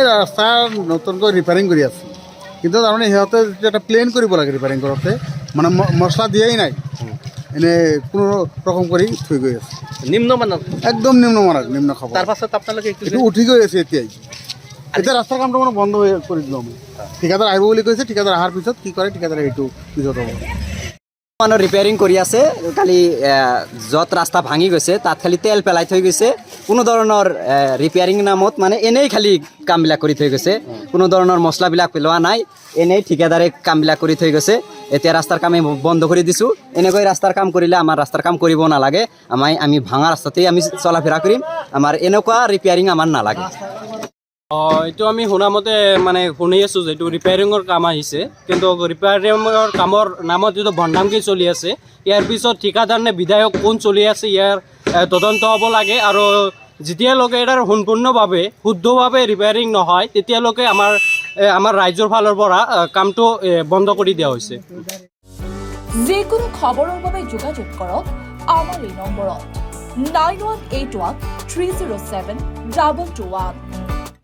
এই ৰাস্তা নতুনকৈ ৰিপেয়াৰিং কৰি আছে কিন্তু তাৰমানে সিহঁতে এটা প্লেন কৰিব লাগে ৰিপেয়াৰিং কৰোঁতে মানে মছলা দিয়াই নাই এনেই কোনো ৰকম কৰি থৈ গৈ আছে নিম্নমানৰ একদম নিম্ন খাব তাৰ পাছত আপোনালোকে এইটো উঠি গৈ আছে এতিয়াই এতিয়া ৰাস্তাৰ কামটো মানে বন্ধ কৰি দিলোঁ আমি ঠিকাদাৰ আহিব বুলি কৈছে ঠিকাদাৰ অহাৰ পিছত কি কৰে ঠিকাদাৰে এইটো পিছত হ'ব মানুহ ৰিপেয়াৰিং কৰি আছে খালি য'ত ৰাস্তা ভাঙি গৈছে তাত খালি তেল পেলাই থৈ গৈছে কোনো ধৰণৰ ৰিপেয়াৰিং নামত মানে এনেই খালি কামবিলাক কৰি থৈ গৈছে কোনো ধৰণৰ মছলাবিলাক পেলোৱা নাই এনেই ঠিকাদাৰে কামবিলাক কৰি থৈ গৈছে এতিয়া ৰাস্তাৰ কাম বন্ধ কৰি দিছোঁ এনেকৈ ৰাস্তাৰ কাম কৰিলে আমাৰ ৰাস্তাৰ কাম কৰিব নালাগে আমি ভাঙা ৰাস্তাতেই আমি চলা ফিৰা কৰিম আমাৰ এনেকুৱা ৰিপেয়াৰিং আমাৰ নালাগে এইটো আমি শুনামতে মানে শুনি আছোঁ যে এইটো ৰিপেয়াৰিঙৰ কাম আহিছে কিন্তু ৰিপেয়াৰিঙৰ কামৰ নামত যিটো বন্ধামকি চলি আছে ইয়াৰ পিছত ঠিকাদাৰ নে বিধায়ক কোন চলি আছে ইয়াৰ তদন্ত হ'ব লাগে আৰু যেতিয়ালৈকে এটাৰ সম্পূৰ্ণভাৱে শুদ্ধভাৱে ৰিপেয়াৰিং নহয় তেতিয়ালৈকে আমাৰ ৰাইজৰ ফালৰ পৰা কামটো বন্ধ কৰি দিয়া হৈছে যিকোনো খবৰৰ বাবে যোগাযোগ কৰক আমাৰ এই নম্বৰত 9181 307 2221